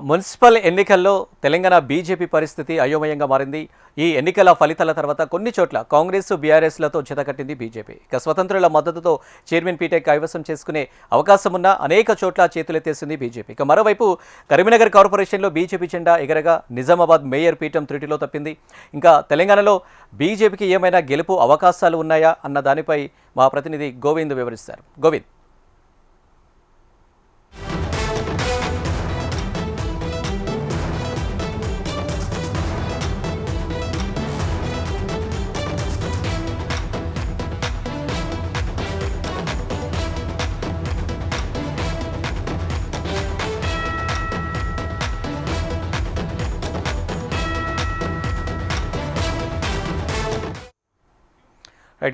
Municipal ఎన్నికల్లో Telangana BJP పరిస్థితి అయోమయంగా మారింది. ఈ ఎన్నికల ఫలితాల తర్వాత కొన్ని చోట్ల కాంగ్రెస్ బీఆర్ఎస్లతో జతకట్టింది బీజేపీ. స్వతంత్రుల మద్దతుతో చైర్మన్ పీఠ కైవసం చేసుకునే అవకాశం ఉన్న అనేక చోట్ల చేతులెత్తేసింది బీజేపీ. మరోవైపు కరీంనగర్ కార్పొరేషన్లో బీజేపీ జెండా ఎగరగా నిజామాబాద్ మేయర్ పీఠం త్రుటిలో తప్పింది. ఇంకా తెలంగాణలో బీజేపీకి ఏమైనా గెలుపు అవకాశాలు ఉన్నాయా అన్న దానిపై మా ప్రతినిధి గోవింద్ వివరిస్తారు. గోవింద్,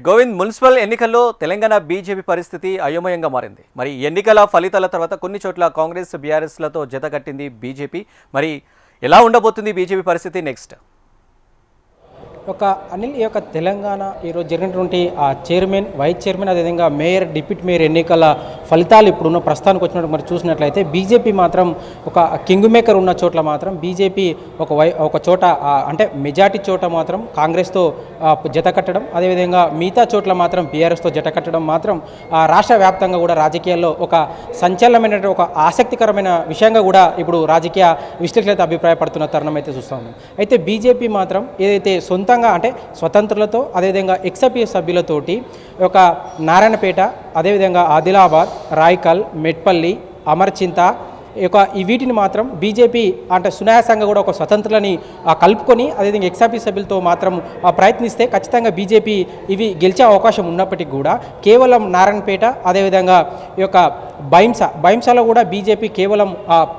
గోవింద్, మున్సిపల్ ఎన్నికల్లో తెలంగాణ బీజేపీ పరిస్థితి అయోమయంగా మారింది. మరి ఎన్నికల ఫలితాల తర్వాత కొన్ని చోట్ల కాంగ్రెస్ బీఆర్ఎస్లతో జతకట్టింది బీజేపీ. మరి ఎలా ఉండబోతుంది బీజేపీ పరిస్థితి నెక్స్ట్? అనిల్, ఈ యొక్క తెలంగాణ ఈరోజు జరిగినటువంటి చైర్మన్, వైస్ చైర్మన్, అదేవిధంగా మేయర్, డిప్యూటీ మేయర్ ఎన్నికల ఫలితాలు ఇప్పుడున్న ప్రస్తుతానికి వచ్చినట్టు మరి చూసినట్లయితే బీజేపీ మాత్రం ఒక కింగ్ మేకర్ ఉన్న చోట్ల మాత్రం బీజేపీ ఒక చోట అంటే మెజార్టీ చోట మాత్రం కాంగ్రెస్తో జత కట్టడం, అదేవిధంగా మిగతా చోట్ల మాత్రం బీఆర్ఎస్తో జత కట్టడం మాత్రం రాష్ట్ర వ్యాప్తంగా కూడా రాజకీయాల్లో ఒక సంచలనమైనటువంటి ఒక ఆసక్తికరమైన విషయంగా కూడా ఇప్పుడు రాజకీయ విశ్లేషకులైతే అభిప్రాయపడుతున్న తరుణం అయితే చూస్తాం. అయితే బీజేపీ మాత్రం ఏదైతే సొంతంగా అంటే స్వతంత్రులతో అదేవిధంగా ఎక్స్ఎపిఎస్ సభ్యులతోటి ఒక నారాయణపేట, అదేవిధంగా ఆదిలాబాద్, రాయ్కల్, మెట్పల్లి, అమర్చింత ఈ వీటిని మాత్రం బీజేపీ అంటే సునాయాసంగా కూడా ఒక స్వతంత్రులని కలుపుకొని అదేవిధంగా ఎక్స్ఆర్పీ సభ్యులతో మాత్రం ప్రయత్నిస్తే ఖచ్చితంగా బీజేపీ ఇవి గెలిచే అవకాశం ఉన్నప్పటికీ కూడా కేవలం నారాయణపేట, అదేవిధంగా ఈ యొక్క బైంసాలో కూడా బీజేపీ కేవలం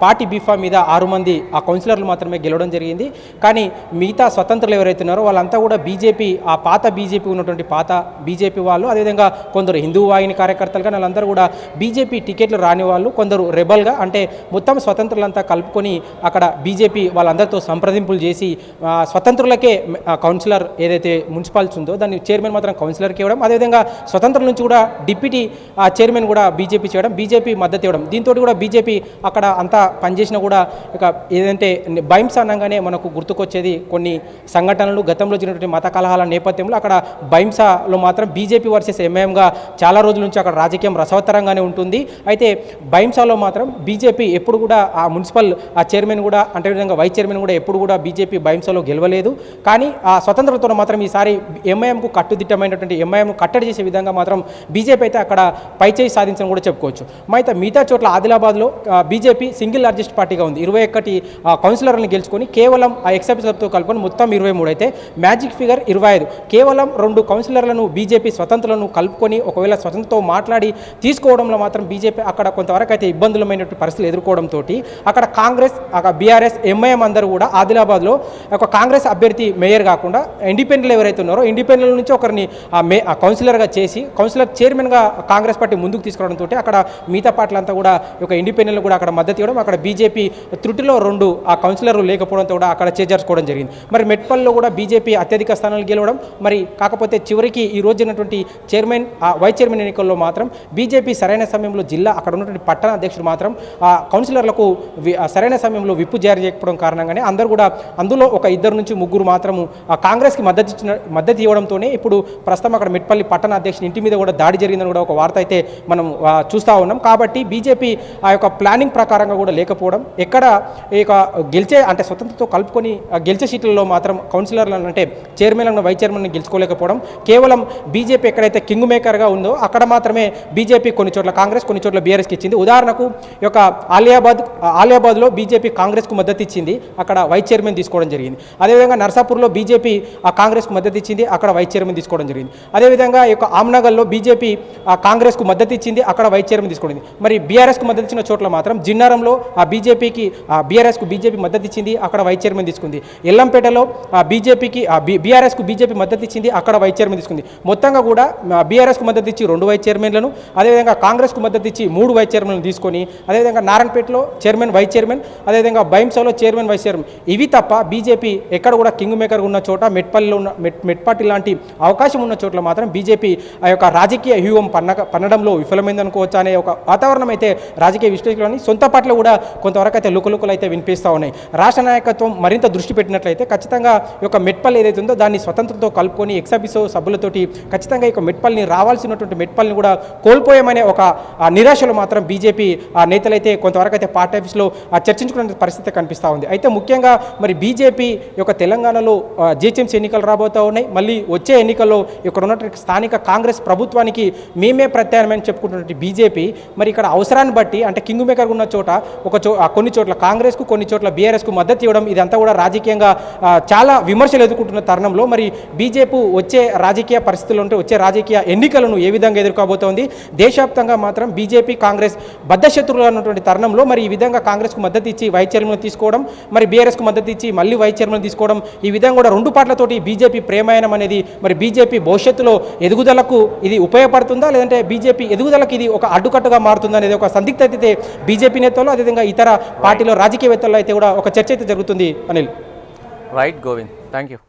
పార్టీ బీఫా మీద 6 మంది కౌన్సిలర్లు మాత్రమే గెలవడం జరిగింది. కానీ మిగతా స్వతంత్రులు ఎవరైతే ఉన్నారో వాళ్ళంతా కూడా బీజేపీ పాత బీజేపీ ఉన్నటువంటి పాత బీజేపీ వాళ్ళు, అదేవిధంగా కొందరు హిందూ వాహిని కార్యకర్తలు కానీ వాళ్ళందరూ కూడా బీజేపీ టికెట్లు రాని వాళ్ళు, కొందరు రెబల్గా అంటే మొత్తం స్వతంత్రులంతా కలుపుకొని అక్కడ బీజేపీ వాళ్ళందరితో సంప్రదింపులు చేసి స్వతంత్రులకే కౌన్సిలర్ ఏదైతే మున్సిపాలిటీ ఉందో దాన్ని చైర్మన్ మాత్రం కౌన్సిలర్కి ఇవ్వడం, అదేవిధంగా స్వతంత్రుల నుంచి కూడా డిప్యూటీ చైర్మన్ కూడా బీజేపీ చేయడం, బీజేపీ మద్దతు ఇవ్వడం. దీంతో కూడా బీజేపీ అక్కడ అంతా పనిచేసినా కూడా ఇక ఏదంటే బైమ్స్ అనగానే మనకు గుర్తుకొచ్చేది కొన్ని సంఘటనలు గతంలో జరిగినటువంటి మత కలహాల నేపథ్యంలో అక్కడ బైమ్సాలో మాత్రం బీజేపీ వర్సెస్ ఎంఐఎంగా చాలా రోజుల నుంచి అక్కడ రాజకీయం రసవత్తరంగానే ఉంటుంది. అయితే బైమ్సాలో మాత్రం బీజేపీ ఎప్పుడు కూడా మున్సిపల్ చైర్మన్ కూడా అంటే విధంగా వైస్ చైర్మన్ కూడా ఎప్పుడు కూడా బీజేపీ బైమ్సాలో గెలవలేదు. కానీ స్వతంత్రతో మాత్రం ఈసారి ఎంఐఎంకు కట్టుదిట్టమైనటువంటి ఎంఐఎంను కట్టడి చేసే విధంగా మాత్రం బీజేపీ అయితే అక్కడ పైచేయి సాధించడం కూడా చెప్పుకోవచ్చు. మిగతా చోట్ల ఆదిలాబాద్లో బీజేపీ సింగిల్ లార్జెస్ట్ పార్టీగా ఉంది. 21 కౌన్సిలర్లను గెలుచుకొని కేవలం ఎక్స్ఎపీ సభ్యులతో కలుపుకొని మొత్తం 23 అయితే మ్యాజిక్ ఫిగర్ 25. కేవలం 2 కౌన్సిలర్లను బీజేపీ స్వతంత్రులను కలుపుకొని ఒకవేళ స్వతంత్రతో మాట్లాడి తీసుకోవడంలో మాత్రం బీజేపీ అక్కడ కొంతవరకు అయితే ఇబ్బందులమైనటువంటి పరిస్థితులు ఎదుర్కోవడంతో అక్కడ కాంగ్రెస్, బీఆర్ఎస్, ఎంఐఎం అందరూ కూడా ఆదిలాబాద్లో ఒక కాంగ్రెస్ అభ్యర్థి మేయర్ కాకుండా ఇండిపెండెంట్లు ఎవరైతే ఉన్నారో ఇండిపెండెంట్ నుంచి ఒకరిని కౌన్సిలర్గా చేసి కౌన్సిలర్ చైర్మన్గా కాంగ్రెస్ పార్టీ ముందుకు తీసుకోవడంతో అక్కడ మిగతా పార్టీలంతా కూడా ఒక ఇండిపెండెంట్లు కూడా అక్కడ మద్దతు ఇవ్వడం, అక్కడ బీజేపీ త్రుటిలో 2 కౌన్సిలర్లు లేకపోవడంతో కూడా అక్కడ చేర్చుకోవడం జరిగింది. మరి మెట్పల్లిలో కూడా బీజేపీ అత్యధిక స్థానాలు గెలవడం, మరి కాకపోతే చివరికి ఈ రోజు ఉన్నటువంటి చైర్మన్, వైస్ చైర్మన్ ఎన్నికల్లో మాత్రం బీజేపీ సరైన సమయంలో జిల్లా అక్కడ ఉన్నటువంటి పట్టణ అధ్యక్షుడు మాత్రం కౌన్సిలర్లకు సరైన సమయంలో విప్పు జారీ చేయకపోవడం కారణంగానే అందరూ కూడా అందులో ఒక 2 నుంచి 3 మాత్రము కాంగ్రెస్కి మద్దతు ఇవ్వడంతోనే ఇప్పుడు ప్రస్తుతం అక్కడ మెట్పల్లి పట్టణ అధ్యక్షుని ఇంటి మీద కూడా దాడి జరిగిందని కూడా ఒక వార్త అయితే మనం చూస్తూ ఉన్నాం. కాబట్టి బీజేపీ ఆ యొక్క ప్లానింగ్ ప్రకారంగా కూడా లేకపోవడం, ఎక్కడ ఇక గెలిచే అంటే స్వతంత్రతో కలుపుకొని గెలిచే సీట్లలో మాత్రం కౌన్సిలర్లను అంటే చైర్మన్లను, వైస్ చైర్మన్ గెలుచుకోలేకపోవడం, కేవలం బీజేపీ ఎక్కడైతే కింగ్ మేకర్గా ఉందో అక్కడ మాత్రమే బీజేపీ కొన్ని చోట్ల కాంగ్రెస్, కొన్ని చోట్ల బీఆర్ఎస్కి ఇచ్చింది. ఉదాహరణకు ఈ యొక్క ఆలియాబాద్లో బీజేపీ కాంగ్రెస్కు మద్దతు ఇచ్చింది, అక్కడ వైస్ చైర్మన్ తీసుకోవడం జరిగింది. అదేవిధంగా నర్సాపూర్లో బీజేపీ కాంగ్రెస్కు మద్దతు ఇచ్చింది, అక్కడ వైస్ చైర్మన్ తీసుకోవడం జరిగింది. అదేవిధంగా ఈ యొక్క ఆమ్నగర్లో బీజేపీ కాంగ్రెస్కు మద్దతు ఇచ్చింది, అక్కడ వైస్ చైర్మన్ తీసుకోండి. మరి బీఆర్ఎస్కు మద్దతు ఇచ్చిన చోట్ల మాత్రం జిన్నారంలో బీఆర్ఎస్కు బీజేపీ మద్దతు ఇచ్చింది, అక్కడ వైస్ చైర్మన్ తీసుకుంది. ఎల్లంపేటలో బీఆర్ఎస్కు బీజేపీ మద్దతు ఇచ్చింది, అక్కడ వైస్ చైర్మన్ తీసుకుంది. మొత్తంగా కూడా బీఆర్ఎస్కు మద్దతు ఇచ్చి 2 వైస్ చైర్మన్లను, అదేవిధంగా కాంగ్రెస్కు మద్దతు ఇచ్చి 3 వైస్ చైర్మన్లను తీసుకొని, అదేవిధంగా నారాయణ రాజంపేటలో చైర్మన్ వైస్ చైర్మన్, అదేవిధంగా బైంసలో చైర్మన్ వైస్ చైర్మన్. ఇవి తప్ప బీజేపీ ఎక్కడ కూడా కింగ్ మేకర్ ఉన్న చోట మెట్పల్లిలో ఉన్న మెట్పాటి లాంటి అవకాశం ఉన్న చోట్ల మాత్రం బీజేపీ ఆ యొక్క రాజకీయ వ్యూహం పన్నడంలో విఫలమైందనుకోవచ్చు అనే ఒక వాతావరణం అయితే రాజకీయ విశ్లేషకులని సొంత పార్టీలో కూడా కొంతవరకు అయితే లుకలుకలు అయితే వినిపిస్తూ ఉన్నాయి. రాష్ట్ర నాయకత్వం మరింత దృష్టి పెట్టినట్లయితే ఖచ్చితంగా ఈ యొక్క మెట్పల్లి ఏదైతే ఉందో దాన్ని స్వతంత్రంతో కలుపుకొని ఎక్సాబిసో సభ్యులతోటి ఖచ్చితంగా ఈ యొక్క మెట్పల్లిని రావాల్సినటువంటి మెట్పల్లిని కూడా కోల్పోయామనే ఒక నిరాశలో మాత్రం బీజేపీ నేతలైతే కొంతవరకు అయితే పార్టీ ఆఫీస్లో చర్చించుకునే పరిస్థితి కనిపిస్తూ ఉంది. అయితే ముఖ్యంగా మరి బీజేపీ యొక్క తెలంగాణలో జిహెచ్ఎంసీ ఎన్నికలు రాబోతూ ఉన్నాయి. మళ్ళీ వచ్చే ఎన్నికల్లో ఇక్కడ ఉన్నటువంటి స్థానిక కాంగ్రెస్ ప్రభుత్వానికి మేమే ప్రత్యామ్నాయం చెప్పుకుంటున్నటువంటి బీజేపీ మరి ఇక్కడ అవసరాన్ని బట్టి అంటే కింగ్ మేకర్ ఉన్న చోట కొన్ని చోట్ల కాంగ్రెస్కు కొన్ని చోట్ల బీఆర్ఎస్కు మద్దతు ఇవ్వడం ఇదంతా కూడా రాజకీయంగా చాలా విమర్శలు ఎదుర్కొంటున్న తరుణంలో మరి బీజేపీ వచ్చే రాజకీయ పరిస్థితులు ఉంటే వచ్చే రాజకీయ ఎన్నికలను ఏ విధంగా ఎదుర్కోబోతోంది, దేశవ్యాప్తంగా మాత్రం బీజేపీ కాంగ్రెస్ బద్ధశత్రువులు అన్నటువంటి తరుణంలో మరి ఈ విధంగా కాంగ్రెస్కు మద్దతు ఇచ్చి వైస్ చైర్మన్ తీసుకోవడం, మరి బీఆర్ఎస్కు మద్దతు ఇచ్చి మళ్ళీ వైస్ చైర్మన్ తీసుకోవడం, ఈ విధంగా కూడా రెండు పార్టీలతోటి బీజేపీ ప్రేమాయణం అనేది మరి బీజేపీ భవిష్యత్తులో ఎదుగుదలకు ఇది ఉపయోగపడుతుందా, లేదంటే బీజేపీ ఎదుగుదలకు ఇది ఒక అడ్డుకట్టుగా మారుతుందా అనేది ఒక సందిగ్ధత అయితే బీజేపీ నేతల్లో అదేవిధంగా ఇతర పార్టీలో రాజకీయవేత్తల్లో అయితే కూడా ఒక చర్చ అయితే జరుగుతుంది. Anil. Right Govind, thank you.